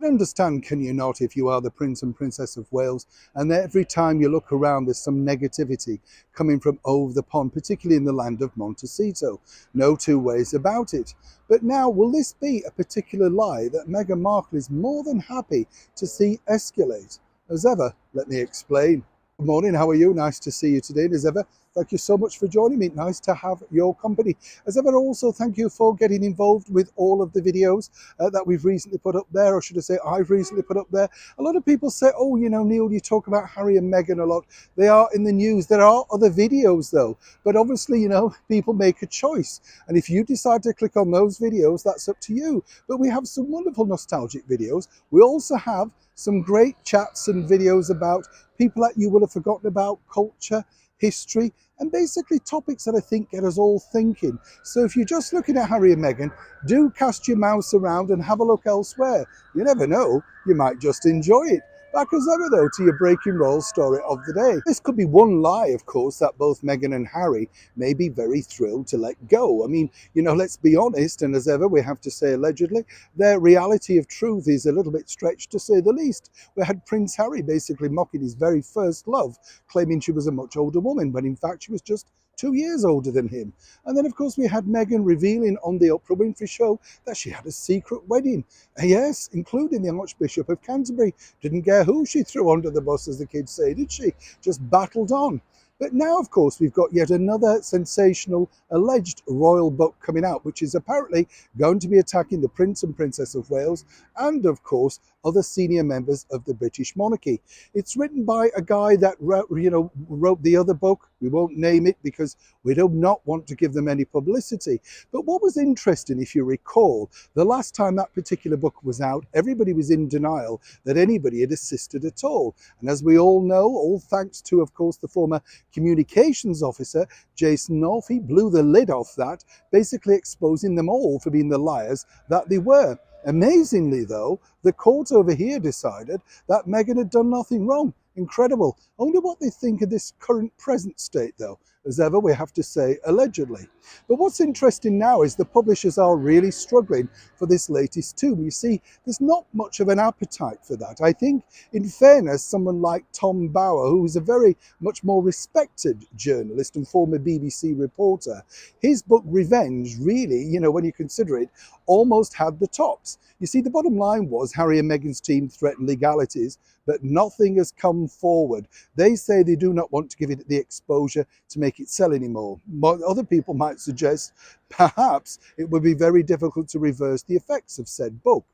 Understand, can you not, if you are the Prince and Princess of Wales, and every time you look around there's some negativity coming from over the pond, particularly in the land of Montecito. No two ways about it. But now, will this be a particular lie that Meghan Markle is more than happy to see escalate? As ever, let me explain. Good morning, how are you? Nice to see you today. And as ever, thank you so much for joining me. Nice to have your company. As ever, also thank you for getting involved with all of the videos that we've recently put up there, or should I say I've recently put up there. A lot of people say, oh, you know, Neil, you talk about Harry and Meghan a lot. They are in the news. There are other videos though, but obviously, you know, people make a choice. And if you decide to click on those videos, that's up to you. But we have some wonderful nostalgic videos. We also have some great chats and videos about people that you will have forgotten about, culture, history, and basically topics that I think get us all thinking. So if you're just looking at Harry and Meghan, do cast your mouse around and have a look elsewhere. You never know, you might just enjoy it. Back as ever though to your breaking roll story of the day. This could be one lie, of course, that both Meghan and Harry may be very thrilled to let go. I mean, you know, let's be honest, and as ever we have to say allegedly, their reality of truth is a little bit stretched to say the least. We had Prince Harry basically mocking his very first love, claiming she was a much older woman, when in fact she was just 2 years older than him. And then, of course, we had Meghan revealing on the Oprah Winfrey Show that she had a secret wedding. Yes, including the Archbishop of Canterbury. Didn't care who she threw under the bus, as the kids say, did she? Just battled on. But now, of course, we've got yet another sensational alleged royal book coming out, which is apparently going to be attacking the Prince and Princess of Wales and, of course, other senior members of the British monarchy. It's written by a guy that wrote the other book. We won't name it because we do not want to give them any publicity. But what was interesting, if you recall, the last time that particular book was out, everybody was in denial that anybody had assisted at all. And as we all know, all thanks to, of course, the former communications officer, Jason North, he blew the lid off that, basically exposing them all for being the liars that they were. Amazingly, though, the court over here decided that Meghan had done nothing wrong. Incredible. I wonder what they think of this current present state, though. As ever, we have to say allegedly. But what's interesting now is the publishers are really struggling for this latest tome. You see, there's not much of an appetite for that. I think, in fairness, someone like Tom Bower, who is a very much more respected journalist and former BBC reporter, his book Revenge really, you know, when you consider it, almost had the tops. You see, the bottom line was Harry and Meghan's team threatened legalities, but nothing has come forward. They say they do not want to give it the exposure to make it sell anymore. Other people might suggest perhaps it would be very difficult to reverse the effects of said book.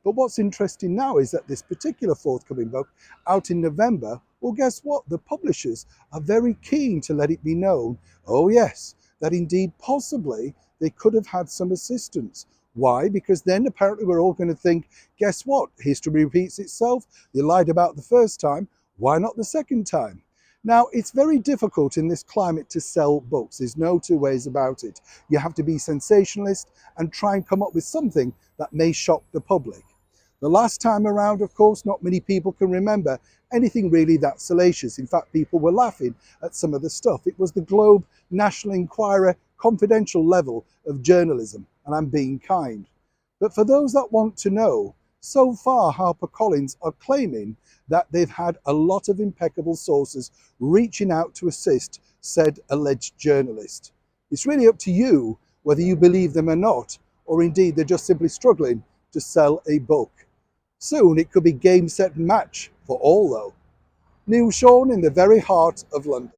But what's interesting now is that this particular forthcoming book, out in November, well, guess what? The publishers are very keen to let it be known, oh yes, that indeed possibly they could have had some assistance. Why? Because then apparently we're all going to think, guess what? History repeats itself. They lied about the first time. Why not the second time? Now, it's very difficult in this climate to sell books. There's no two ways about it. You have to be sensationalist and try and come up with something that may shock the public. The last time around, of course, not many people can remember anything really that salacious. In fact, people were laughing at some of the stuff. It was the Globe, National Enquirer, confidential level of journalism, and I'm being kind. But for those that want to know, so far HarperCollins are claiming that they've had a lot of impeccable sources reaching out to assist said alleged journalist. It's really up to you whether you believe them or not, or indeed they're just simply struggling to sell a book. Soon it could be game, set, match for all though. Neil Sean in the very heart of London.